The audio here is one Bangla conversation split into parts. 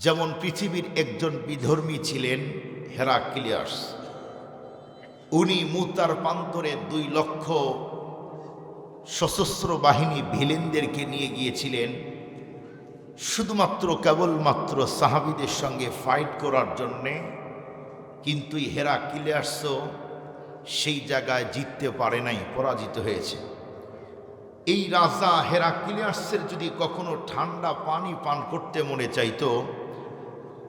যেমন পৃথিবীর একজন বিধর্মী ছিলেন হেরাক্লিয়াস। উনি মুতার প্রান্তরে 2 লক্ষ সশস্ত্র বাহিনী ভিলেনদেরকে নিয়ে গিয়েছিলেন শুধুমাত্র কেবলমাত্র সাহাবীদের সঙ্গে ফাইট করার জন্যে। কিন্তু হেরাক্লিয়াসও সেই জায়গায় জিততে পারে নাই, পরাজিত হয়েছে। এই রাজা হেরাক্লিয়াসের যদি কখনো ঠান্ডা পানি পান করতে মনে চাইতো,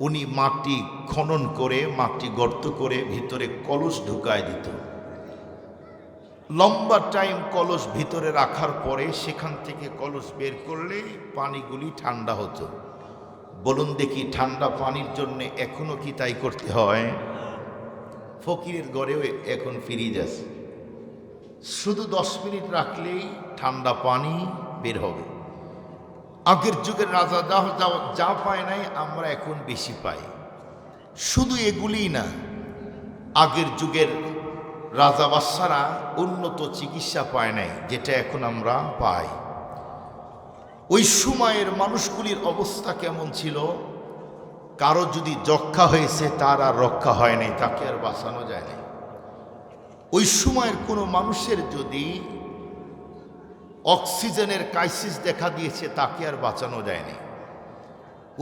উনি মাটি খনন করে, মাটি গর্ত করে ভিতরে কলস ঢুকায় দিত। লম্বা টাইম কলস ভিতরে রাখার পরে সেখান থেকে কলস বের করলে পানিগুলি ঠান্ডা হতো। বলুন দেখি, ঠান্ডা পানির জন্য এখনো কি তাই করতে হয়? ফকিরের ঘরেও এখন ফ্রিজ আছে, শুধু 10 মিনিট রাখলেই ঠান্ডা পানি বের হবে। আগের যুগের রাজা যা পায় নাই আমরা এখন বেশি পাই। শুধু এগুলি না, আগের যুগের রাজা বাদশারা উন্নত চিকিৎসা পায় নাই যেটা এখন আমরা পাই। ওই সময়ের মানুষগুলির অবস্থা কেমন ছিল? কারো যদি যক্ষা হয়েছে তার আর রক্ষা হয় নাই, তাকে আর বাঁচানো যায় নাই। ওই সময়ের কোনো মানুষের যদি অক্সিজেনের ক্রাইসিস দেখা দিয়েছে তাকে আর বাঁচানো যায়নি।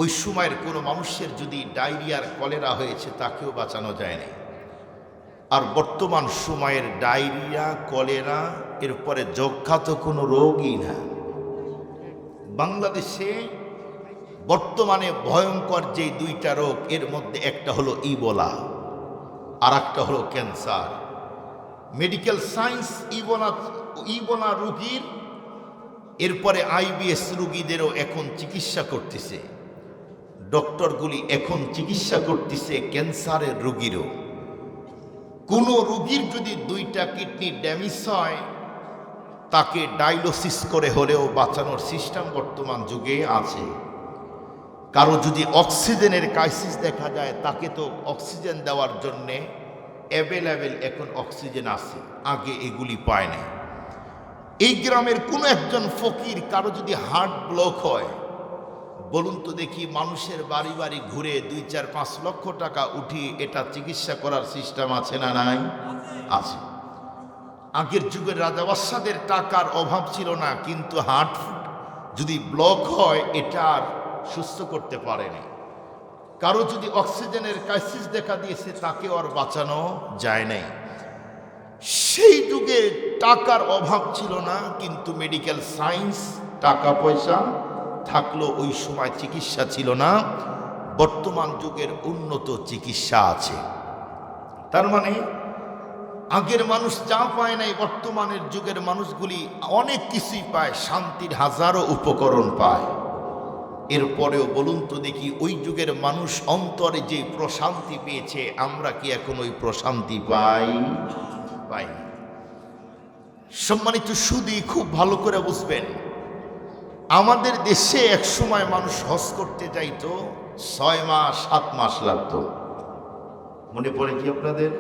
ওই সময়ের কোনো মানুষের যদি ডায়রিয়ার কলেরা হয়েছে তাকেও বাঁচানো যায়নি। আর বর্তমান সময়ের ডায়রিয়া, কলেরা, এরপরে যক্ষা তো কোনো রোগই না। বাংলাদেশে বর্তমানে ভয়ঙ্কর যে 2টা রোগ, এর মধ্যে একটা হলো ইবোলা আর একটা হলো ক্যান্সার। মেডিকেল সায়েন্স ইবোলা রোগীর, এরপরে আইবিএস রোগীদেরও এখন চিকিৎসা করতেছে। ডক্টরগুলি এখন চিকিৎসা করতেছে ক্যান্সারের রোগীরও। কোনো রোগীর যদি 2টা কিডনি ড্যামেজ হয় তাকে ডায়ালিসিস করে হলেও বাঁচানোর সিস্টেম বর্তমান যুগে আছে। কারো যদি অক্সিজেনের ক্রাইসিস দেখা যায় তাকে তো অক্সিজেন দেওয়ার জন্যে অ্যাভেলেবেল এখন অক্সিজেন আছে, আগে এগুলি পায় না। এই গ্রামের কোনো একজন ফকির কারো যদি হার্ট ব্লক হয়, বলুন তো দেখি, মানুষের বাড়ি বাড়ি ঘুরে 2, 4, 5 লক্ষ টাকা উঠিয়ে এটা চিকিৎসা করার সিস্টেম আছে না নাই? আছে। আগের যুগের রাজা বাদশাদের টাকার অভাব ছিল না, কিন্তু হার্ট যদি ব্লক হয় এটা আর সুস্থ করতে পারেনি। কারো যদি অক্সিজেনের ক্রাইসিস দেখা দিয়েছে তাকে আর বাঁচানো যায় নাই। সেই যুগে টাকার অভাব ছিল না, কিন্তু মেডিকেল সায়েন্স, টাকা পয়সা থাকলো, ওই সময় চিকিৎসা ছিল না। বর্তমান যুগের উন্নত চিকিৎসা আছে। তার মানে আগের মানুষ যা পায় নাই, বর্তমানের যুগের মানুষগুলি অনেক কিছুই পায়, শান্তির হাজারো উপকরণ পায়। এরপরেও বলুন তো দেখি, ওই যুগের মানুষ অন্তরে যে প্রশান্তি পেয়েছে, আমরা কি এখন ওই প্রশান্তি পাই? সম্মানিত সুধী, খুব ভালো করে বুঝবেন, আমাদের দেশে এক সময় মানুষ হজ করতে যাইতো 6 মাস 7 মাস লাগতো। মনে পড়ে কি আপনাদের?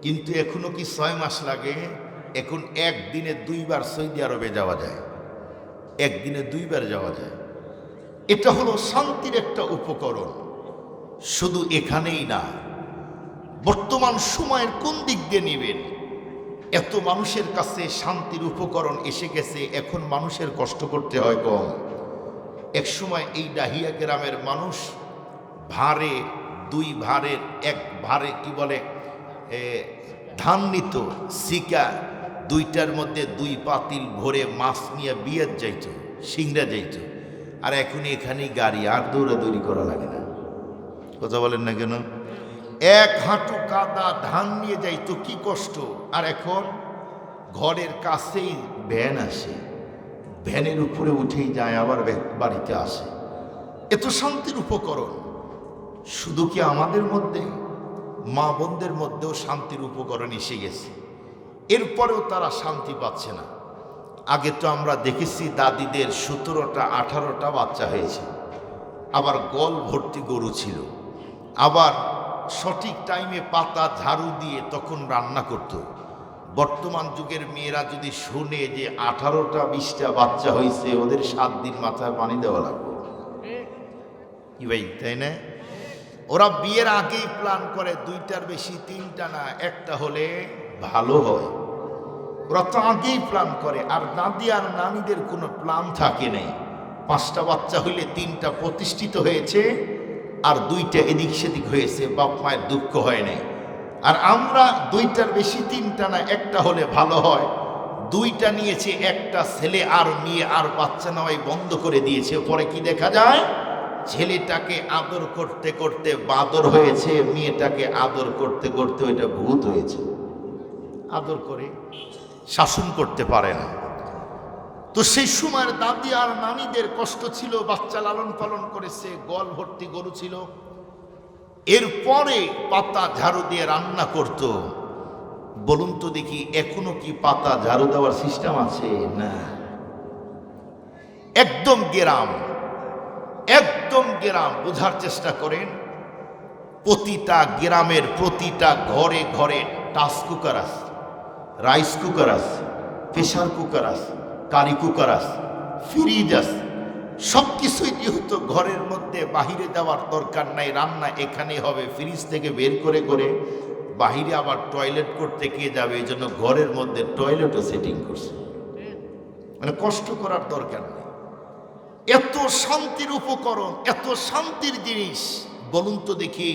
কিন্তু এখনো কি 6 মাস লাগে? এখন একদিনে 2 বার সৌদি আরবে যাওয়া যায়, একদিনে 2 বার যাওয়া যায়। এটা হলো শান্তির একটা উপকরণ। শুধু এখানেই না, বর্তমান সময়ের কোন দিক দিয়ে নেবেন, এত মানুষের কাছে শান্তির উপকরণ এসে গেছে, এখন মানুষের কষ্ট করতে হয় কম। এক সময় এই ডাহিয়া গ্রামের মানুষ ভারে 2 ভারের 1 ভারে কি বলে ধান নিত, সিকা 2টার মধ্যে 2 পাতিল ভরে মাছ নিয়ে বিয়ের যাইত, সিংড়া যাইত। আর এখন এখানেই গাড়ি, আর দৌড়াদৌড়ি করা লাগে না। কথা বলেন না কেন? 1 হাঁটু কাদা ধান নিয়ে যাইতো, কি কষ্ট। আর এখন ঘরের কাছেই ভ্যান আসে, ভ্যানের উপরে উঠেই যায়, আবার বাড়িতে আসে। এত শান্তির উপকরণ। শুধু কি আমাদের মধ্যে, মা বোনদের মধ্যেও শান্তির উপকরণ এসে গেছে। এরপরেও তারা শান্তি পাচ্ছে না। আগে তো আমরা দেখেছি দাদিদের 17টা 18টা বাচ্চা হয়েছে, আবার গল ভর্তি গরু ছিল, আবার সঠিক টাইমে পাতা ঝাড়ু দিয়ে তখন রান্না করত। বর্তমান যুগের মেয়েরা যদি শুনে যে 18টা 20টা বাচ্চা হয়েছে, ওদের 7 দিন মাথায় পানি দেওয়া লাগবে। কি ভাই, তাই না? ওরা বিয়ের আগেই প্ল্যান করে, দুইটার বেশি, তিনটা না, একটা হলে ভালো হয়। ওরা তো আগেই প্ল্যান করে। আর দাদি আর নানিদের কোনো প্ল্যান থাকে নেই। 5টা বাচ্চা হইলে 3টা প্রতিষ্ঠিত হয়েছে আর 2টা এদিক সেদিক হয়েছে, বাপ মায়ের দুঃখ হয় নাই। আর আমরা 2টার বেশি, 3টা না, একটা হলে ভালো হয়। 2টা নিয়েছে, একটা ছেলে আর মেয়ে, আর বাচ্চা নেওয়াই বন্ধ করে দিয়েছে। পরে কি দেখা যায়, ছেলেটাকে আদর করতে করতে বাদর হয়েছে, মেয়েটাকে আদর করতে করতে ওইটা ভূত হয়েছে। আদর করে শাসন করতে পারে না। তো সেই সময়ের দাদি আর নানিদের কষ্ট ছিল, বাচ্চা লালন পালন করেছে, গল ভর্তি গরু ছিল। এরপরে পাতা ঝাড়ু দিয়ে রান্না করত। বলুন তো দেখি, এখনো কি পাতা ঝাড়ু দেওয়ার সিস্টেম আছে? না, একদম গ্রাম, একদম গ্রাম। বোঝার চেষ্টা করেন, প্রতিটা গ্রামের প্রতিটা ঘরে ঘরে টাচ কুকার আছে, রাইস কুকার আছে, প্রেশার কুকার আছে, কারি কুকার আছে, ফ্রিজ আছে। সব কিছুই যেহেতু ঘরের মধ্যে, বাহিরে যাওয়ার দরকার নাই, রান্না এখানে হবে। ফ্রিজ থেকে বের করে করে বাহিরে আবার টয়লেট করতে কে যাবে, এই জন্য ঘরের মধ্যে টয়লেটও সেটিং করছে, মানে কষ্ট করার দরকার নেই। এত শান্তির উপকরণ, এত শান্তির জিনিস। বলুন তো দেখি,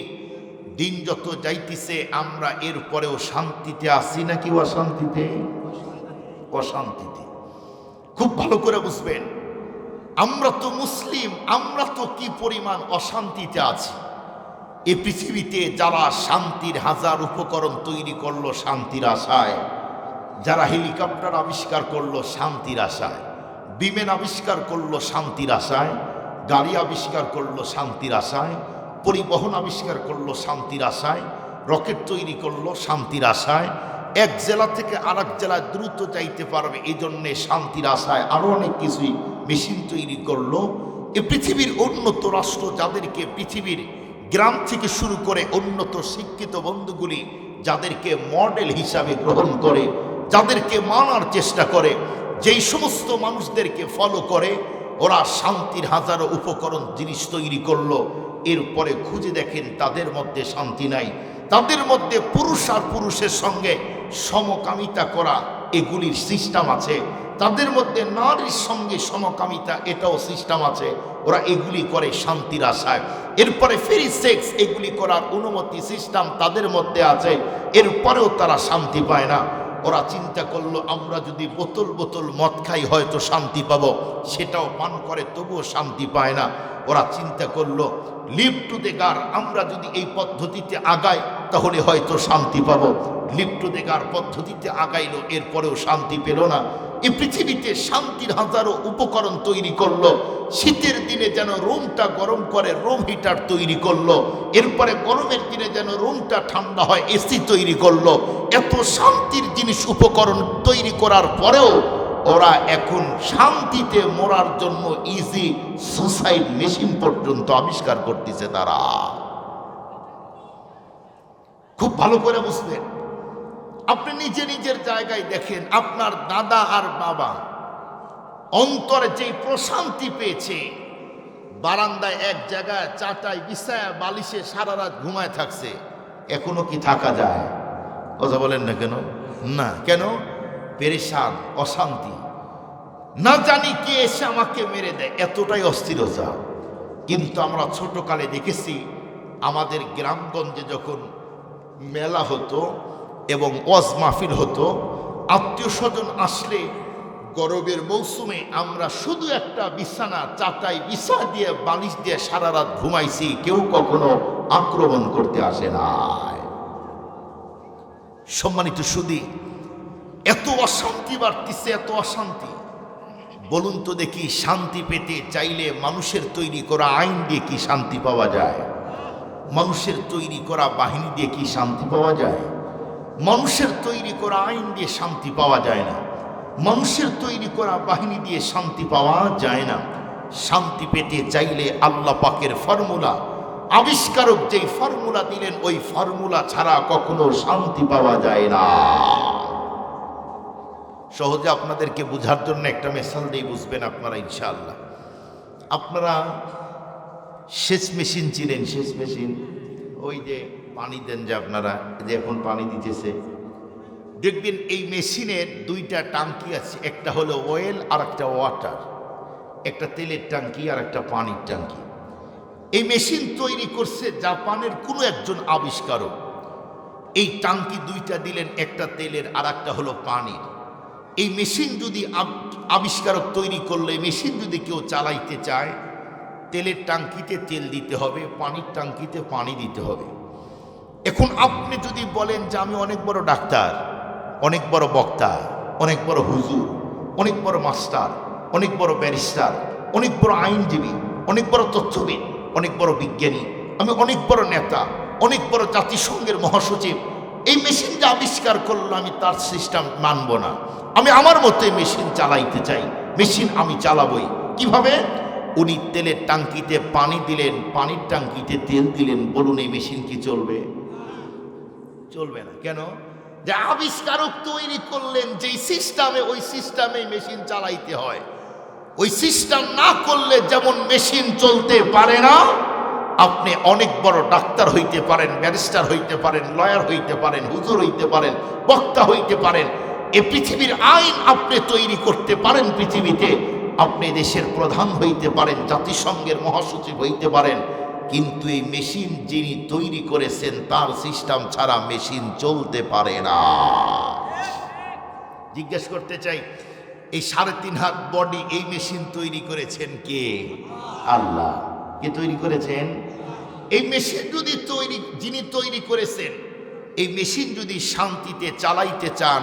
দিন যত যাইতেছে আমরা এরপরেও শান্তিতে আছি নাকি অশান্তিতে? অশান্তিতে। খুব ভালো করে বুঝবেন, আমরা তো মুসলিম, আমরা তো কি পরিমাণ অশান্তিতে আছি। এই পৃথিবীতে যারা শান্তির হাজার উপকরণ তৈরি করলো শান্তির আশায়, যারা হেলিকপ্টার আবিষ্কার করলো শান্তির আশায়, বিমান আবিষ্কার করলো শান্তির আশায়, গাড়ি আবিষ্কার করলো শান্তির আশায়, পরিবহন আবিষ্কার করলো শান্তির আশায়, রকেট তৈরি করলো শান্তির আশায়, এক জেলা থেকে আরেক জেলায় দ্রুত যাইতে পারবে এই জন্যে শান্তির আশায় আরো অনেক কিছুই মেশিন তৈরি করলো। এ পৃথিবীর উন্নত রাষ্ট্র, যাদেরকে পৃথিবীর গ্রাম থেকে শুরু করে উন্নত শিক্ষিত বন্ধুগুলি যাদেরকে মডেল হিসাবে গ্রহণ করে, যাদেরকে মানার চেষ্টা করে, যেই সমস্ত মানুষদেরকে ফলো করে, ওরা শান্তির হাজারো উপকরণ জিনিস তৈরি করলো। এরপরে খুঁজে দেখেন তাদের মধ্যে শান্তি নাই। তাদের মধ্যে পুরুষ আর পুরুষের সঙ্গে সমকামিতা করা, এগুলির সিস্টেম আছে। তাদের মধ্যে নারীর সঙ্গে সমকামিতা, এটাও সিস্টেম আছে। ওরা এগুলি করে শান্তির আশায়। এরপরে ফ্রি সেক্স, এগুলি করার অনুমতি সিস্টেম তাদের মধ্যে আছে। এরপরেও তারা শান্তি পায় না। ওরা চিন্তা করলো, আমরা যদি বোতল বোতল মদ খাই হয়তো শান্তি পাবো, সেটাও পান করে তবুও শান্তি পায় না। ওরা চিন্তা করলো, লিভ টু দ্য গার, আমরা যদি এই পদ্ধতিতে আগাই তাহলে হয়তো শান্তি পাবো। লিভ টু দ্য গার পদ্ধতিতে আগাইলো, এরপরেও শান্তি পেল না। এই পৃথিবীতে শান্তির হাজারো উপকরণ তৈরি করলো। শীতের দিনে যেন রুমটা গরম করে রুম হিটার তৈরি করলো। এরপরে গরমের দিনে যেন রুমটা ঠান্ডা হয় এসি তৈরি করলো। এত শান্তির জিনিস উপকরণ তৈরি করার পরেও ওরা এখন শান্তিতে মরার জন্য ইজি সুসাইড মেশিন পর্যন্ত আবিষ্কার করতেছে তারা। খুব ভালো করে বুঝবেন, আপনি নিজে নিজের জায়গায় দেখেন, আপনার দাদা আর বাবা অন্তরে যে প্রশান্তি পেয়েছে, বারান্দায় এক জায়গায় চাটাই বিছায়া বালিশে সারা রাত ঘুমায় থাকছে, এখনো কি থাকা যায়? কথা বলেন না কেন? না। কেন? পেরেশান, অশান্তি, না জানি কে এসে আমাকে মেরে দেয়, এতটাই অস্থিরতা। কিন্তু আমরা ছোটকালে দেখেছি, আমাদের গ্রামগঞ্জে যখন মেলা হতো এবং ওয়াজ মাহফিল হতো, আত্মীয় স্বজন আসলে গরমের মৌসুমে আমরা শুধু একটা বিছানা চাটাই বিছা দিয়ে বালিশ দিয়ে সারা রাত ঘুমাইছি, কেউ কখনো আক্রমণ করতে আসে না। সম্মানিত সুধী, এত অশান্তি বাড়তিছে, এত অশান্তি। বলুন তো দেখি, শান্তি পেতে চাইলে মানুষের তৈরি করা আইন দিয়ে কি শান্তি পাওয়া যায়? মানুষের তৈরি করা বাহিনী দিয়ে কি শান্তি পাওয়া যায়? মানুষের তৈরি করা আইন দিয়ে শান্তি পাওয়া যায় না। মানুষের তৈরি করা বাহিনী দিয়ে শান্তি পাওয়া যায় না। শান্তি পেতে চাইলে আল্লাহ পাকের ফর্মুলা, আবিষ্কারক যেই ফর্মুলা দিলেন, ওই ফর্মুলা ছাড়া কখনো শান্তি পাওয়া যায় না। সহজে আপনাদেরকে বোঝার জন্য একটা মেসাল দিয়ে বুঝবেন আপনারা ইনশাআল্লাহ। আপনারা সেচ মেশিন চিনেন? সেচ মেশিন, ওই যে পানি দেন যে আপনারা, যে এখন পানি দিতেছে, দেখবেন এই মেশিনের দুইটা টাঙ্কি আছে, একটা হলো অয়েল আর একটা ওয়াটার, একটা তেলের টাঙ্কি আর একটা পানির টাঙ্কি। এই মেশিন তৈরি করছে জাপানের কোনো একজন আবিষ্কারক। এই টাঙ্কি দুইটা দিলেন, একটা তেলের আর একটা হলো পানির। এই মেশিন যদি আবিষ্কারক তৈরি করলে, মেশিন যদি কেউ চালাইতে চায়, তেলের টাঙ্কিতে তেল দিতে হবে, পানির টাঙ্কিতে পানি দিতে হবে। এখন আপনি যদি বলেন যে আমি অনেক বড় ডাক্তার, অনেক বড় বক্তা, অনেক বড় হুজুর, অনেক বড় মাস্টার, অনেক বড় ব্যারিস্টার, অনেক বড় আইনজীবী, অনেক বড় তথ্যবিদ, অনেক বড় বিজ্ঞানী, আমি অনেক বড় নেতা, অনেক বড় জাতিসংঘের মহাসচিব, এই মেশিন যে আবিষ্কার করলো আমি তার সিস্টেম মানব না, আমি আমার মতো মেশিন চালাইতে চাই, মেশিন আমি চালাবই। কিভাবে? উনি তেলের টাঙ্কিতে পানি দিলেন, পানির টাঙ্কিতে তেল দিলেন, বলুন এই মেশিন কি চলবে? চলবে না। কেন? যে আবিষ্কারক তৈরি করলেন যেই সিস্টেমে, ওই সিস্টেমে মেশিন চালাইতে হয়। ওই সিস্টেম না করলে যেমন মেশিন চলতে পারে না। আপনি অনেক বড় ডাক্তার হইতে পারেন, ব্যারিস্টার হইতে পারেন, লয়ার হইতে পারেন, হুজুর হইতে পারেন, বক্তা হইতে পারেন, এ পৃথিবীর আইন আপনি তৈরি করতে পারেন পৃথিবীতে, আপনি দেশের প্রধান হইতে পারেন, জাতিসংঘের মহাসচিব হইতে পারেন, কিন্তু এই মেশিন যিনি তৈরি করেছেন তার সিস্টেম ছাড়া মেশিন চলতে পারে না। জিজ্ঞেস করতে চাই, এই 3.5 হাত বডি, এই মেশিন তৈরি করেছেন কে? আল্লাহ। কে তৈরি করেছেন? এই মেশিন যদি যিনি তৈরি করেছেন, এই মেশিন যদি শান্তিতে চালাইতে চান,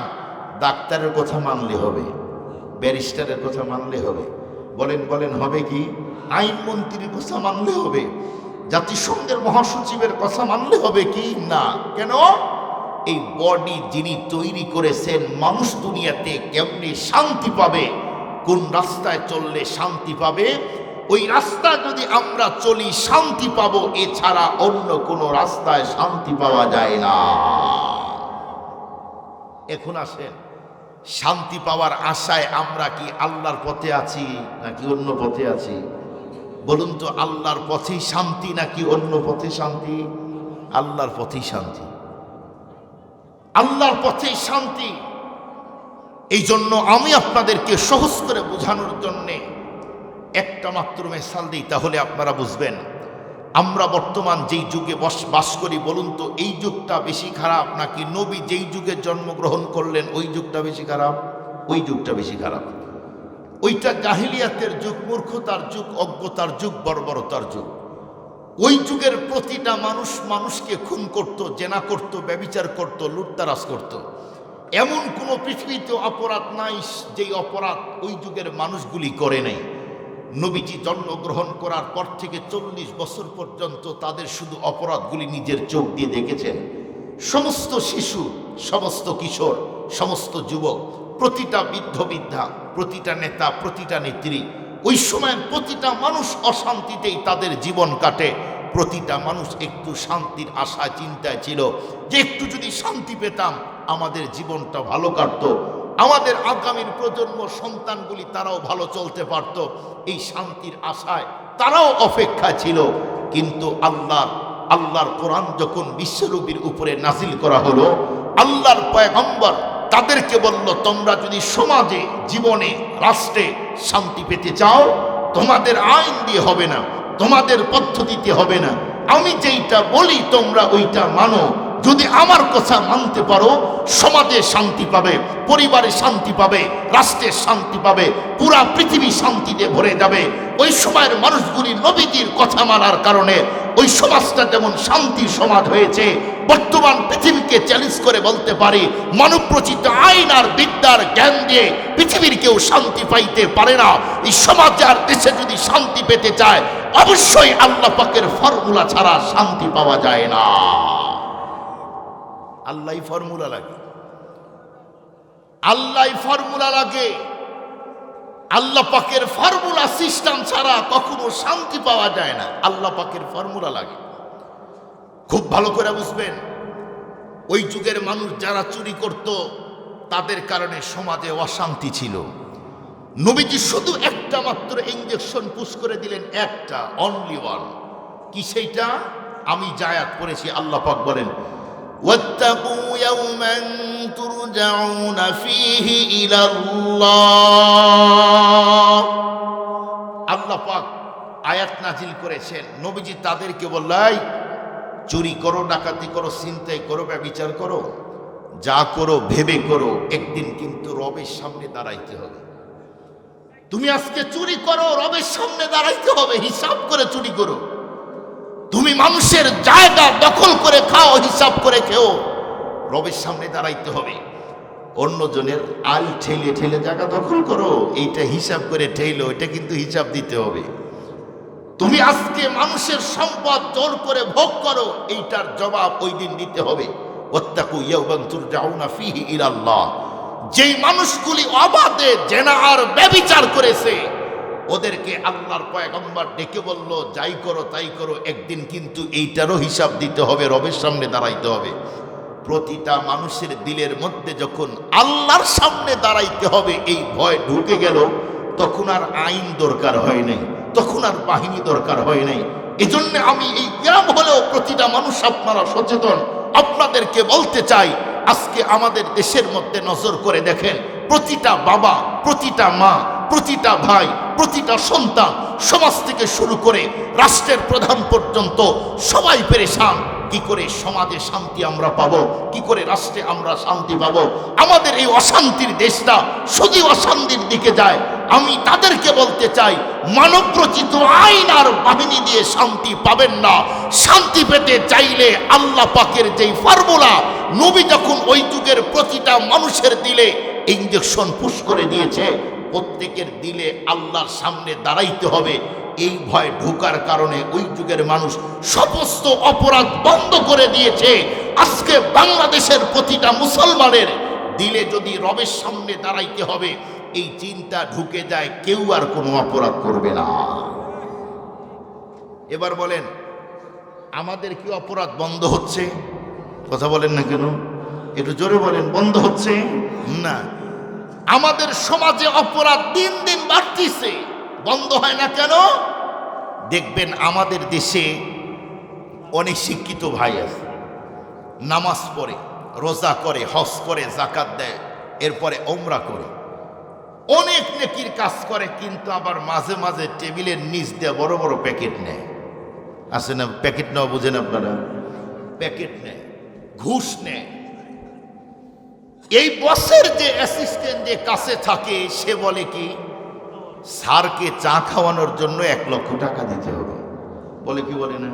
ডাক্তারের কথা মানলে হবে, ব্যারিস্টারের কথা মানলে হবে, বলেন হবে কি? আইনমন্ত্রীর কথা মানলে হবে, জাতিসংঘের মহাসচিবের কথা মানলে হবে কি? না। কেন? এই বডি যিনি তৈরি করেছেন, মানুষ দুনিয়াতে কেমনি শান্তি পাবে, কোন রাস্তায় চললে শান্তি পাবে, ওই রাস্তা যদি আমরা চলি শান্তি পাবো, এছাড়া অন্য কোনো রাস্তায় শান্তি পাওয়া যায় না। এখন আসেন, শান্তি পাওয়ার আশায় আমরা কি আল্লাহর পথে আছি নাকি অন্য পথে আছি? বলুন তো, আল্লাহর পথেই শান্তি নাকি অন্য পথে শান্তি? আল্লাহর পথেই শান্তি, আল্লাহর পথেই শান্তি। এই জন্য আমি আপনাদেরকে সহজ করে বোঝানোর জন্যে একটা মাত্র মিসাল দিই, তাহলে আপনারা বুঝবেন। আমরা বর্তমান যেই যুগে বাস করি, বলুন তো এই যুগটা বেশি খারাপ নাকি নবী যেই যুগে জন্মগ্রহণ করলেন ওই যুগটা বেশি খারাপ? ওই যুগটা বেশি খারাপ। ওইটা জাহিলিয়াতের যুগ, মূর্খতার যুগ, অজ্ঞতার যুগ, বর্বরতার যুগ। ওই যুগের প্রতিটা মানুষ মানুষকে খুন করত, জেনা করত, ব্যভিচার করত, লুটতারাজ করত। এমন কোনো পৃথিবীতে অপরাধ নাই যেই অপরাধ ওই যুগের মানুষগুলি করে নাই। নবীজি জন্মগ্রহণ করার পর থেকে 40 বছর পর্যন্ত তাদের শুধু অপরাধগুলি নিজের চোখ দিয়ে দেখেছেন। সমস্ত শিশু, সমস্ত কিশোর, সমস্ত যুবক, প্রতিটা বৃদ্ধ বৃদ্ধা, প্রতিটা নেতা, প্রতিটা নেত্রী, ওই সময়ের প্রতিটা মানুষ অশান্তিতেই তাদের জীবন কাটে। প্রতিটা মানুষ একটু শান্তির আশায় চিন্তায় ছিল যে একটু যদি শান্তি পেতাম আমাদের জীবনটা ভালো কাটতো, আমাদের আগামীর প্রজন্ম সন্তানগুলি তারাও ভালো চলতে পারত। এই শান্তির আশায় তারাও অপেক্ষা ছিল। কিন্তু আল্লাহর কোরআন যখন বিশ্বনবীর উপরে নাজিল করা হলো, আল্লাহর পয়গম্বর তাদেরকে বলল, তোমরা যদি সমাজে, জীবনে, রাষ্ট্রে শান্তি পেতে চাও, তোমাদের আইন দিয়ে হবে না, তোমাদের পদ্ধতিতে হবে না, আমি যেইটা বলি তোমরা ওইটা মানো। যদি আমার কথা মানতে পারো, সমাজে শান্তি পাবে, পরিবারে শান্তি পাবে, রাষ্ট্রে শান্তি পাবে, পুরা পৃথিবী শান্তিতে ভরে যাবে। ওই সময়ের মানুষগুলি নবীজির কথা মানার কারণে ওই সমাজটা যেমন শান্তির সমাজ হয়েছে, বর্তমান পৃথিবীকে চ্যালেঞ্জ করে বলতে পারি, মানব রচিত আইন আর বিদ্যার জ্ঞান দিয়ে পৃথিবীর কেউ শান্তি পাইতে পারে না। এই সমাজ আর দেশে যদি শান্তি পেতে চায়, অবশ্যই আল্লাহ পাকের ফর্মুলা ছাড়া শান্তি পাওয়া যায় না। আল্লাহ ফর্মুলা লাগে, আল্লাহ ফর্মুলা লাগে। আল্লাহ পাকের ফর্মুলা সিস্টেম ছাড়া কখনো শান্তি পাওয়া যায় না। আল্লাহ পাকের ফর্মুলা লাগে। খুব ভালো করে বুঝবেন, ওই যুগের মানুষ যারা চুরি করত তাদের কারণে সমাজে অশান্তি ছিল। নবীজি শুধু একটা মাত্র ইঞ্জেকশন পুশ করে দিলেন, একটা, অনলি ওয়ান। কি সেইটা? আমি জায়াত পড়েছি, আল্লাহ পাক বলেন ওয়াত্তাকু ইয়াওমান তুরজাউনা ফীহি ইলাল্লাহ। আল্লাহ পাক আয়াত নাজিল করেছেন, নবীজি তাদেরকে বললেন, চুরি করো, ডাকাতি করো, ছিনতাই করো, ব্যভিচার করো, যা করো ভেবে করো, একদিন কিন্তু রবের সামনে দাঁড়াইতে হবে। তুমি আজকে চুরি করো, রবের সামনে দাঁড়াইতে হবে, হিসাব করে চুরি করো। তুমি মানুষের জায়গা দখল করে খাও, হিসাব করে খেও, রবের সামনে দাঁড়াইতে হবে। অন্যজনের আল ঠেলে ঠেলে জায়গা দখল করো, এইটা হিসাব করে ঠেলো, এটা কিন্তু হিসাব দিতে হবে। তুমি আজকে মানুষের সম্পদ জোর করে ভোগ করো, এইটার জবাব ওই দিন দিতে হবে। ওয়াত্তাকু ইয়াওমান তুরজাউনা ফীহি ইলাল্লাহ। যেই মানুষগুলি অবাধে জেনা আর ব্যভিচার করেছে, ওদেরকে আল্লাহর পয়গম্বর ডেকে বলল, যাই করো তাই করো, একদিন কিন্তু এইটারও হিসাব দিতে হবে, রবের সামনে দাঁড়াইতে হবে। প্রতিটা মানুষের দিলের মধ্যে যখন আল্লাহর সামনে দাঁড়াইতে হবে এই ভয় ঢুকে গেল, তখন আর আইন দরকার হয় নাই, তখন আর বাহিনী দরকার হয় নাই। এজন্য আমি এই গ্রাম হলেও প্রতিটা মানুষ আপনারা সচেতন। আপনাদেরকে বলতে চাই, আজকে আমাদের দেশের মধ্যে নজর করে দেখেন, প্রতিটা বাবা, প্রতিটা মা, প্রতিটা ভাই, প্রতিটা সন্তান, সমাজ থেকে শুরু করে রাষ্ট্রের প্রধান পর্যন্ত সবাই পেরেশান। কি করে সমাজে শান্তি আমরা পাবো, কি করে রাষ্ট্রে আমরা শান্তি পাবো? আমাদের এই অশান্তির দেশটা শুধু অশান্তির দিকে যায়। আমি তাদেরকে বলতে চাই, মানবরচিত আইন আর বাহিনী দিয়ে শান্তি পাবেন না। শান্তি পেতে চাইলে আল্লাহ পাকের যেই ফর্মুলা, নবী যখন ওই যুগের প্রতিটা মানুষের দিলে ইঞ্জেকশন পুশ করে দিয়েছে, প্রত্যেকের দিলে আল্লাহর সামনে দাঁড়াইতে হবে। এই ভয় ঢোকার কারণে ওই যুগের মানুষ সমস্ত অপরাধ বন্ধ করে দিয়েছে। আজকে বাংলাদেশের প্রতিটা মুসলমানের দিলে যদি রবের সামনে দাঁড়াইতে হবে এই চিন্তা ঢুকে যায়, কেউ আর কোনো অপরাধ করবে না। এবার বলেন, আমাদের কি অপরাধ বন্ধ হচ্ছে? কথা বলেন না কেন? একটু জোরে বলেন, বন্ধ হচ্ছে না? আমাদের সমাজে অপরাধ দিন দিন বাড়তিছে, বন্ধ হয় না কেন? দেখবেন আমাদের দেশে অনেক শিক্ষিত ভাই আছে, নামাজ পড়ে, রোজা করে, হজ করে, জাকাত দেয়, এরপরে ওমরা করে, অনেক নেকির কাজ করে, কিন্তু আবার মাঝে মাঝে টেবিলের নিচ দিয়ে বড় বড় প্যাকেট নেয়। আছে না? প্যাকেট নেওয়া বুঝেন আপনারা? প্যাকেট নেয়, ঘুষ নেয়। এই বসের যে অ্যাসিস্ট্যান্ট যে কাছে থাকে, সে বলে কি, স্যারকে চা খাওয়ানোর জন্য 1 লক্ষ টাকা দিতে হবে। বলে কি বলে না?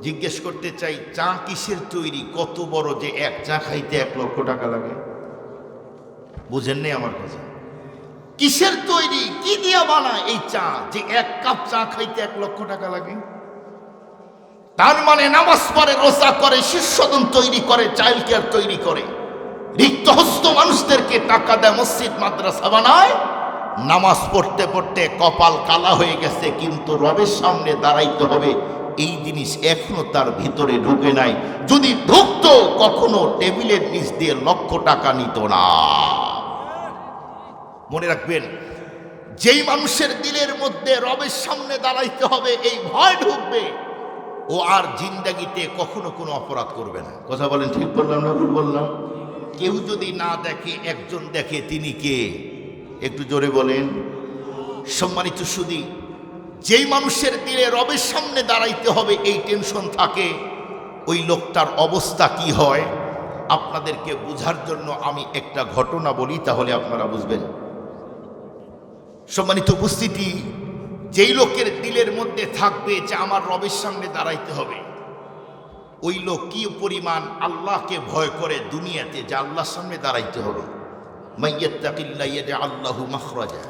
জিজ্ঞেস করতে চাই, চা কিসের তৈরি, কত বড় যে এক চা খাইতে 1 লক্ষ টাকা লাগে? বুঝেন নেই আমার কাছে? কিসের তৈরি, কি দিয়া বানায় এই চা, যে 1 কাপ চা খাইতে 1 লক্ষ টাকা লাগে? তার মানে নামাজ পড়ে, রোজা করে, শিষ্যদন তৈরি করে, চাইল্ড কেয়ার তৈরি করে, রিক্ত হস্ত মানুষদেরকে টাকা দেয়, মসজিদ মাদ্রাসা বানায়। নামাজ পড়তে পড়তে কপাল কালা হয়ে গেছে, কিন্তু রবের সামনে দাঁড়াইতে হবে এই জিনিস এখনো তার ভিতরে ঢুকে নাই। যদি ঢুকতো, কখনো টেবিলের নিচ দিয়ে 1 লক্ষ টাকা নিত না। মনে রাখবেন, যেই মানুষের দিলের মধ্যে রবের সামনে দাঁড়াইতে হবে এই ভয় ঢুকবে, ও আর জিন্দাগিতে কখনো কোনো অপরাধ করবে না। কথা বলেন, ঠিক বললাম না ভুল বললাম? কেউ যদি না দেখে, একজন দেখে, তিনি কে? একটু জোরে বলেন। সম্মানিত সুধী, যেই মানুষের দিলে রবের সামনে দাঁড়াইতে হবে এই টেনশন থাকে, ওই লোকটার অবস্থা কি হয় আপনাদেরকে বোঝার জন্য আমি একটা ঘটনা বলি, তাহলে আপনারা বুঝবেন। সম্মানিত উপস্থিতি, যেই লোকের দিলের মধ্যে থাকবে যে আমার রবের সামনে দাঁড়াইতে হবে, ওই লোক কি পরিমাণ আল্লাহকে ভয় করে দুনিয়াতে, যে আল্লাহর সামনে দাঁড়াইতে হবে। মাইয়াত্তাকিল্লাহ ইয়াজআল লাহু মাখরাজা।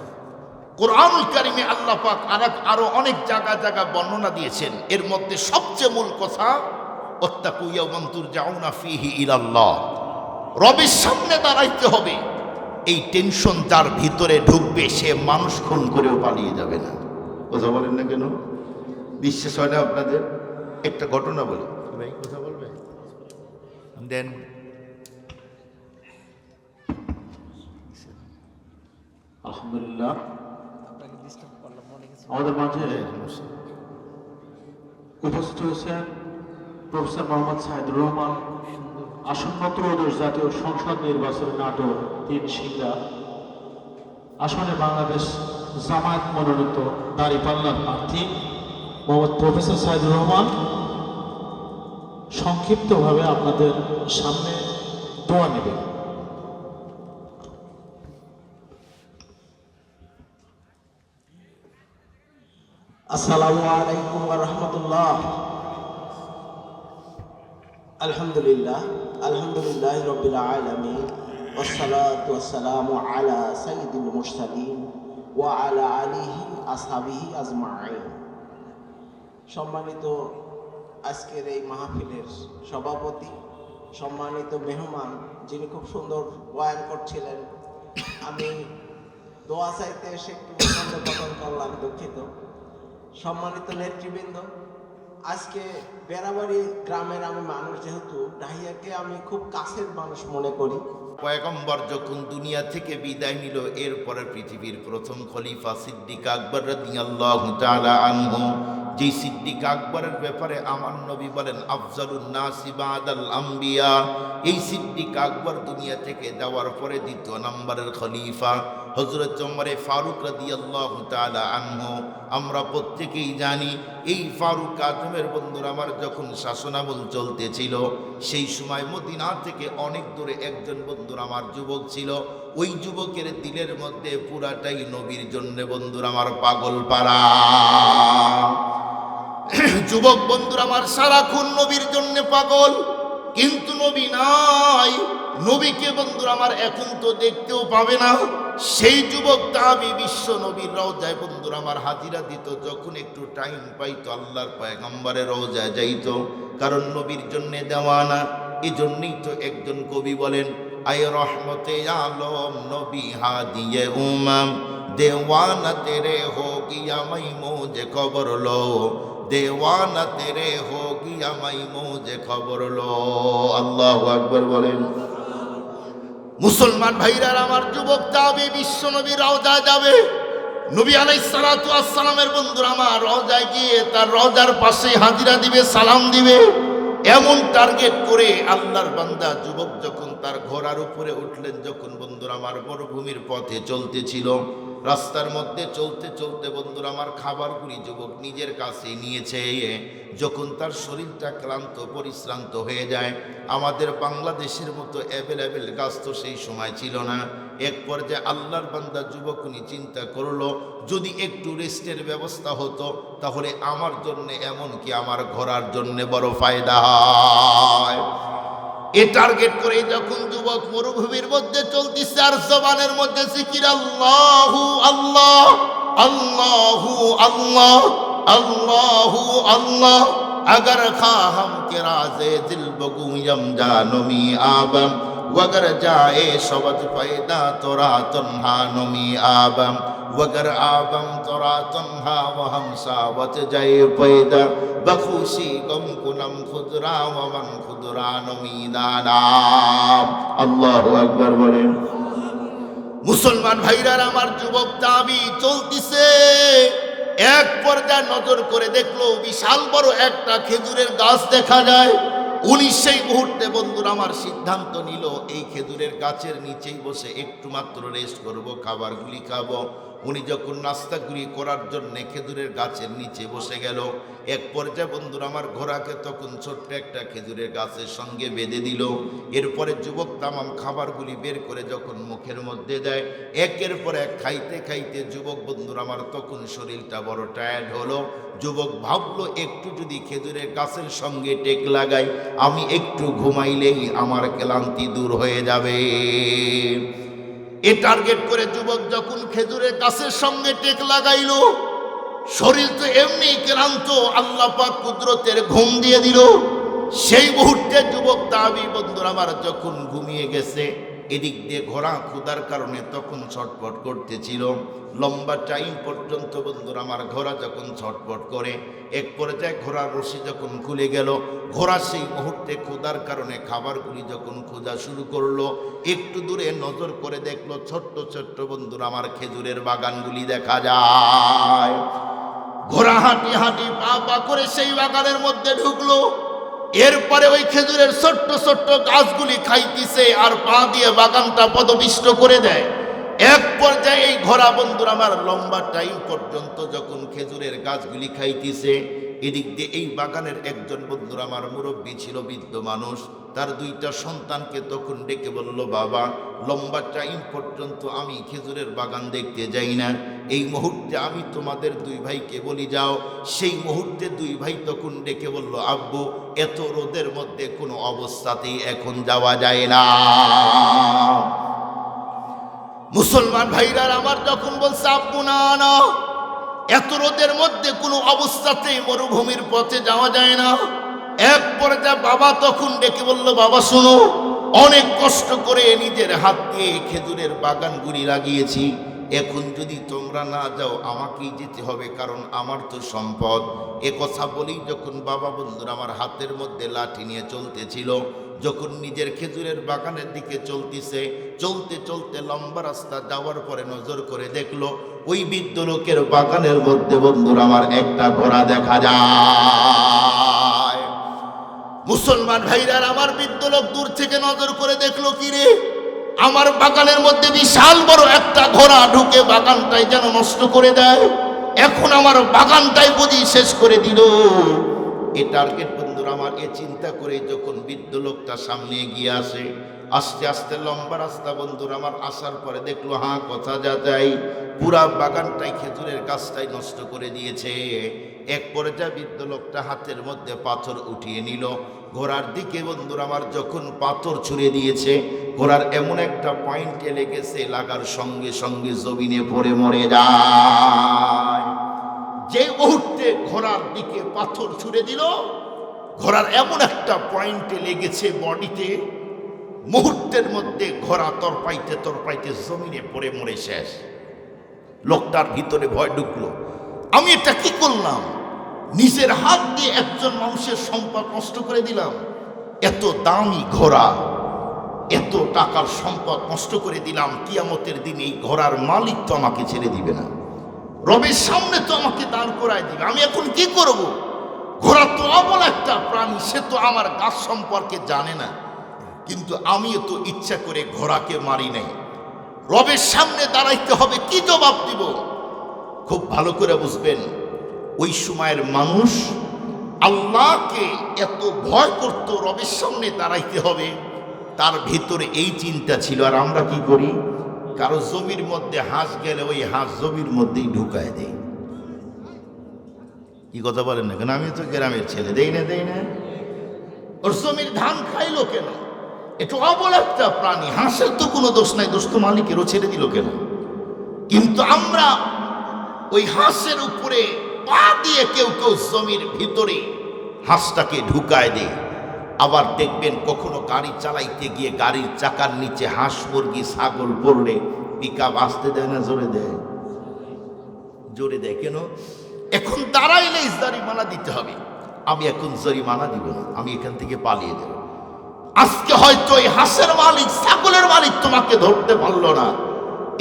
কোরআনুল কারীমে আল্লাহ পাক আরো অনেক জায়গা বর্ণনা দিয়েছেন। এর মধ্যে সবচেয়ে মূল কথা, ওয়াত্তাকু ইয়াওমান তুরজাউনা ফীহি ইলাল্লাহ। রবের সামনে দাঁড়াইতে হবে, এই টেনশন যার ভিতরে ঢুকবে, সে মানুষ খুন করেও পালিয়ে যাবে না। কথা বলেন না কেন? বিশ্বাস হয় না আপনাদের? একটা ঘটনা বলি। ভাই কথা বলবে দেন। আলহামদুলিল্লাহ, আমাদের মাঝে উপস্থিত হয়েছেন প্রফেসর মোহাম্মদ সাইদুর রহমান, আসন্ন ত্রয়োদশ জাতীয় সংসদ নির্বাচনের নাটক তিন শিঙ্গা আসনে বাংলাদেশ জামায়াত মনোনীত দাঁড়িপাল্লার প্রার্থী মোহাম্মদ প্রফেসর সাইদুর রহমান সংক্ষিপ্তভাবে আপনাদের সামনে দোয়া নেবেন। আসসালামু আলাইকুম ওয়া রাহমাতুল্লাহ। আলহামদুলিল্লাহি রাব্বিল আলামিন ওয়াসসালাতু ওয়াসসালামু আলা সাইয়্যিদিল মুরসালিন ওয়া আলা আলিহি আসহাবিহি আজমাইন। সম্মানিত আজকের এই মাহফিলের সভাপতি, সম্মানিত মেহমান যিনি খুব সুন্দর বয়ান করছিলেন, আমি দোয়া চাইতে এসে একটু কথন করলাম, দুঃখিত। সম্মানিত নেতৃবৃন্দ, আজকে বেড়াবাড়ি গ্রামের আমি মানুষ, যেহেতু ডাহিয়াকে আমি খুব কাছের মানুষ মনে করি। পয়গম্বর যখন দুনিয়া থেকে বিদায় নিল, এরপরে পৃথিবীর প্রথম খলিফা সিদ্দিক আকবর রাদিয়াল্লাহু তাআলা আনহু, যে সিদ্দিক আকবরের ব্যাপারে আমার নবী বলেন আফজালুন নাসি বাদাল আম্বিয়া, এই সিদ্দিক আকবর দুনিয়া থেকে যাওয়ার পরে দ্বিতীয় নম্বরের খলিফা হযরত ওমর ফারুক রাদিয়াল্লাহু তাআলা আনহু। আমরা প্রত্যেকেই জানি এই ফারুক আজমের বন্ধুরা আমার যখন শাসনামল চলতেছিল, সেই সময় মদিনা থেকে অনেক দূরে একজন বন্ধুরা আমার যুবক ছিল। ওই যুবকের দিলের মধ্যে পুরাটাই নবীর জন্য বন্ধুরা আমার পাগল পারা। যুবক বন্ধুরা আমার সারাক্ষণ নবীর জন্য পাগল, কিন্তু নবী নাই। নবীকে বন্ধুরা আমার এখন তো দেখতেও পাবে না। সেই যুবক তাবি বিশ্ব নবীর রওজায় বন্ধুরা আমার হাজিরা দিত, যখন একটু টাইম পাইতো আল্লাহর পয়গম্বরের রওজায় যাইত, কারণ নবীর জন্য দেওয়ানা। এই জন্যই তো একজন কবি বলেন, আয় রহমতে আলম নবী হাদিয়ে উমাম, দেওয়ানা তেরে হো গিয়া মাই মোজে খবর লো, দেওয়ানা তেরে হো গিয়া মাই মোজে খবর লো। আল্লাহু আকবার বলেন। মুসলমান ভাইরা আমার, যুবক যাবে বিশ্ব নবীর রওজায় যাবে, নবী আলাইহিস সালাতু ওয়াস সালামের বন্ধুরা আমার রওজায় গিয়ে তার রওজার পাশে হাজিরা দিবে, সালাম দিবে, এমন টার্গেট করে আল্লাহর বান্দা যুবক যখন তার ঘোড়ার উপরে উঠলেন, যখন বন্ধুরা আমার মরুভূমির পথে চলতেছিল, রাস্তার মধ্যে চলতে চলতে বন্ধুরা আমার খাবারগুলি যুবক নিজের কাছে নিয়েছে। যখন তার শরীরটা ক্লান্ত পরিশ্রান্ত হয়ে যায়, আমাদের বাংলাদেশের মতো অ্যাভেলেবেল গাছ তো সেই সময় ছিল না। এক পর্যায়ে আল্লাহর বান্দা যুবক উনি চিন্তা করলো, যদি একটু রেস্টের ব্যবস্থা হতো তাহলে আমার জন্য, এমনকি আমার ঘোড়ার জন্য বড় ফায়দা হয়। এ টার্গেট করে যখন যুবক মরুভূমির মধ্যে চলতেছে, আর জবানের মধ্যে জিকির আল্লাহু আল্লাহ, আল্লাহু আল্লাহ, আল্লাহু আল্লাহ। अगर खा हम के राजे दिल बगुयम जानमी आबम, वगर जाए शबद पैदा तोरा तन्हा नमी आबम, वगर आबम तोरा तन्हा वहम सावत जाए पैदा, बखुशी गम कुनम खुदरा वमन खुदरा नमी दाना। अल्लाहु अकबर बोलें। মুসলমান ভাইরা আমার, যুবক তাবি চলতিছে, এক পর্যায়ে নজর করে দেখলো বিশাল বড় একটা খেজুরের গাছ দেখা যায়। উনি সেই মুহূর্তে বন্ধুরা আমার সিদ্ধান্ত নিল, এই খেজুরের গাছের নিচেই বসে একটু মাত্র রেস্ট করব, খাবারগুলি খাবো। উনি যখন নাস্তাগুলি করার জন্য খেজুরের গাছের নিচে বসে গেল, এক পর্যায়ে বন্ধুরা আমার ঘোড়াকে তখন ছোট্ট একটা খেজুরের গাছের সঙ্গে বেঁধে দিল। এরপরে যুবক তামাম খাবারগুলি বের করে যখন মুখের মধ্যে দেয়, একের পর এক খাইতে খাইতে যুবক বন্ধুরা আমার তখন শরীরটা বড় টায়ার্ড হলো। যুবক ভাবলো, একটু যদি খেজুরের গাছের সঙ্গে টেক লাগাই, আমি একটু ঘুমাইলেই আমার ক্লান্তি দূর হয়ে যাবে। এ টার্গেট করে যুবক যখন খেজুরের গাছের সঙ্গে টেক লাগাইলো, শরীর তো এমনি ক্লান্ত, আল্লাহ পাক কুদরতের ঘুম দিয়ে দিল। সেই মুহূর্তে যুবক তাবি বন্ধুরা আমার যখন ঘুমিয়ে গেছে, এদিক দিয়ে ঘোড়া ক্ষুধার কারণে তখন ছটফট করতেছিল। লম্বা টাইম পর্যন্ত বন্ধুরা আমার ঘোড়া যখন ছটফট করে, এক পর্যায়ে ঘোড়ার রশি যখন খুলে গেল, ঘোড়া সেই মুহূর্তে ক্ষুধার কারণে খাবারগুলি যখন খোঁজা শুরু করলো, একটু দূরে নজর করে দেখলো ছোট্ট ছোট্ট বন্ধুরা আমার খেজুরের বাগানগুলি দেখা যায়। ঘোড়া হাঁটি হাঁটি পা পা করে সেই বাগানের মধ্যে ঢুকলো। এরপরে ওই খেজুরের ছোট্ট ছোট্ট গাছগুলি খাইতেছে আর পা দিয়ে বাগানটা পদপিষ্ট করে দেয়। এক পর্যায়ে এই ঘোড়া বন্ধুরা আমার লম্বা টাইম পর্যন্ত যখন খেজুরের গাছগুলি খাইতেছে, এদিক দিয়ে এই বাগানের একজন বন্ধুরা আমার মুরব্বী ছিল, বৃদ্ধ মানুষ, তার দুইটা সন্তানকে তখন ডেকে বলল, বাবা লম্বা টাইম পর্যন্ত আমি খেজুরের বাগান দেখতে যাই না, এই মুহূর্তে আমি তোমাদের দুই ভাইকে বলি যাও। সেই মুহূর্তে দুই ভাই তখন ডেকে বলল, আব্বু এত রোদের মধ্যে কোনো অবস্থাতেই এখন যাওয়া যায় না। মুসলমান ভাইরা আমার যখন বলছে, আব্বু না না, এত রোদের মধ্যে কোনো অবস্থাতেই মরুভূমির পথে যাওয়া যায় না। এক পর্যায়ে বাবা তখন ডেকে বলল, বাবা শোনো, অনেক কষ্ট করে নিজের হাত দিয়ে খেজুরের বাগানগুলি লাগিয়েছি, এখন যদি তোমরা না যাও আমাকেই যেতে হবে, কারণ আমার তো সম্পদ। এ কথা বলেই যখন বাবা বন্ধুরা আমার হাতের মধ্যে লাঠি নিয়ে চলতেছিল, যখন নিজের খেজুরের বাগানের দিকে চলতেছে, চলতে চলতে লম্বা রাস্তা যাওয়ার পরে নজর করে দেখলো ওই বৃদ্ধ লোকের বাগানের মধ্যে বন্ধুরা আমার একটা ঘোড়া দেখা যায়। মুসলমান ভাইরা আমার বৃদ্ধ লোক দূর থেকে নজর করে দেখলো, কি রে, আমার বাগানের মধ্যে বিশাল বড় একটা ঘোড়া ঢুকে বাগানটাই যেন নষ্ট করে দেয়, এখন আমার বাগানটাই বুঝি শেষ করে দিল। এ টার্গেট বন্ধুরা আমার এ চিন্তা করে যখন বৃদ্ধ লোকটা সামনে এগিয়ে আসে, আস্তে আস্তে লম্বা রাস্তা বন্ধুরা আমার আসার পরে দেখলো, হ্যাঁ কথা যা যাই, পুরা বাগানটাই খেজুরের গাছটাই নষ্ট করে দিয়েছে। এক পর্যায়ে বৃদ্ধ লোকটা হাতের মধ্যে পাথর উঠিয়ে নিল, ঘোড়ার দিকে বন্ধুরা আমার যখন পাথর ছুঁড়ে দিয়েছে, ঘোড়ার এমন একটা পয়েন্টে লেগেছে, লাগার সঙ্গে সঙ্গে জমিনে পড়ে মরে যায়। যে মুহূর্তে ঘোড়ার দিকে পাথর ছুঁড়ে দিল, ঘোড়ার এমন একটা পয়েন্টে লেগেছে বডিতে, মুহূর্তের মধ্যে ঘোড়া তরপাইতে তরপাইতে জমিনে পড়ে মরে শেষ। লোকটার ভিতরে ভয় ঢুকলো, আমি এটা কি করলাম, নিজের হাত দিয়ে একজন মানুষের সম্পদ নষ্ট করে দিলাম, এত দামি ঘোড়া, এত টাকার সম্পদ নষ্ট করে দিলাম। কিয়ামতের দিন এই ঘোড়ার মালিক তো আমাকে ছেড়ে দিবে না, রবের সামনে তো আমাকে দাঁড় করায় দিবে, আমি এখন কি করব? ঘোড়া তো অবল একটা প্রাণী, সে তো আমার গাছ সম্পর্কে জানে না, কিন্তু আমিও তো ইচ্ছা করে ঘোড়াকে মারি নাই, রবের সামনে দাঁড়াইতে হবে, কি জবাব দিব? খুব ভালো করে বুঝবেন, ওই সময়ের মানুষ আল্লাহকে এত ভয় করত, রবের সামনে দাঁড়াইতে হবে, তার ভিতরে এই চিন্তা ছিল। আর আমরা কি করি, কারো জমির মধ্যে হাঁস গেলে ওই হাঁস জমির মধ্যেই ঢুকায় দেয়। কি কথা বলেন না কেন? আমি তো গ্রামের ছেলে, দেই না, ওর জমির ধান খাইলো কেন? একটু অবল একটা প্রাণী, হাঁসের তো কোনো দোষ নাই, দোষ তো মালিকেরও, ছেড়ে দিল কেন? কিন্তু আমরা ওই হাঁসের উপরে পা দিয়ে কেউ কেউ জমির ভিতরে হাঁসটাকে ঢুকায় দেয়। আবার দেখবেন কখনো গাড়ি চালাইতে গিয়ে গাড়ির চাকার নিচে হাঁস মুরগি ছাগল পড়লে পিকআপ আসতে দেয় না, জোরে দেয়? জোরে দেয় কেন? এখন দাঁড়াইলে জরিমানা দিতে হবে, আমি এখন জরিমানা দিব না, আমি এখান থেকে পালিয়ে দেব। আজকে হয়তো এই হাঁসের মালিক ছাগলের মালিক তোমাকে ধরতে পারলো না,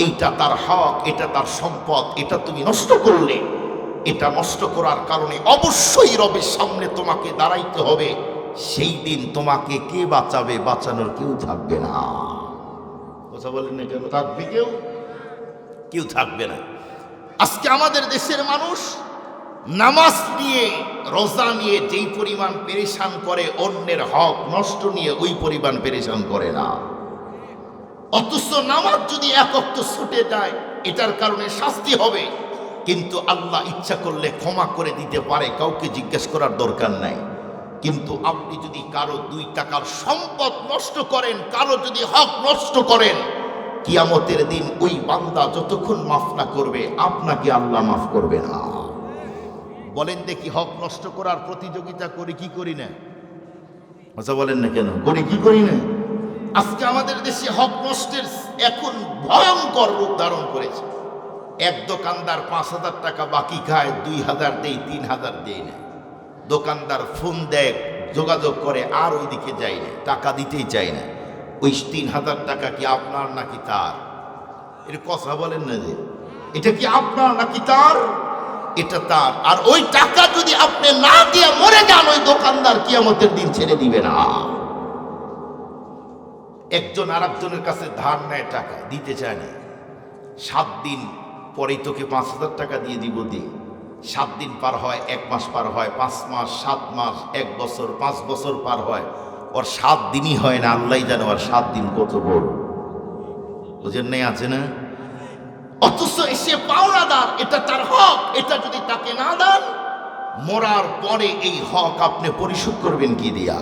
এইটা তার হক, এটা তার সম্পদ, এটা তুমি নষ্ট করলে, এটা নষ্ট করার কারণে অবশ্যই রবের সামনে তোমাকে দাঁড়াইতে হবে। সেই দিন তোমাকে কে বাঁচাবে? বাঁচানোর কেউ থাকবে না। কথা বলেন না কেন? থাকবে কেউ থাকবে না। আজকে আমাদের দেশের মানুষ নামাজ নিয়ে, রোজা নিয়ে যেই পরিমাণ পেরেশান করে, অন্যের হক নষ্ট নিয়ে ওই পরিমাণ পেরেশান করে না। অথচ নামাজ যদি এক ওয়াক্ত ছুটে যায়, এটার কারণে শাস্তি হবে, কিন্তু আল্লাহ ইচ্ছা করলে ক্ষমা করে দিতে পারে, কাউকে জিজ্ঞেস করার দরকার নাই। কিন্তু আপনি যদি কারো 2 টাকার সম্পদ নষ্ট করেন, কারো যদি হক নষ্ট করেন, কিয়ামতের দিন ওই বান্দা যতক্ষণ মাফ না করবে, আপনাকে আল্লাহ মাফ করবে না। বলেন দেখি, হক নষ্ট করার প্রতিযোগিতা করি কি করি না? আচ্ছা বলেন না কেন? করি না? আজকে আমাদের দেশে হক নষ্টের এখন ভয়ঙ্কর রূপ ধারণ করেছে। এক দোকানদার 5,000 টাকা বাকি খায়, 2,000 দেয়, 3,000 দেয় না। দোকানদার ফোন দেয়, যোগাযোগ করে, আর ওইদিকে যায় না, টাকা দিতেই চায় না। ওই 3,000 টাকা কি আপনার নাকি তার? এর কথা বলেন না যে এটা কি আপনার নাকি তার? এটা তার। আর ওই টাকা যদি আপনি না দিয়ে মরে যান, ওই দোকানদার কিয়ামতের দিন ছেড়ে দিবে না। একজন আর একজনের কাছে ধার নেয়, টাকা দিতে চায় না। 7 দিন পরেই তোকে 5,000 টাকা দিয়ে দিব দি। 7 দিন পার হয়, 1 মাস পার হয়, 5 মাস, 7 মাস, 1 বছর, 5 বছর পার হয়, ওর 7 দিনই হয় না। আল্লাহ জানে ওর 7 দিন কত বড়। বুঝেন নাই? আছে না? অথচ এসে পাওনাদার, এটা তার হক, এটা যদি তাকে না দেন, মরার পরে এই হক আপনি পরিশোধ করবেন কি দিয়া?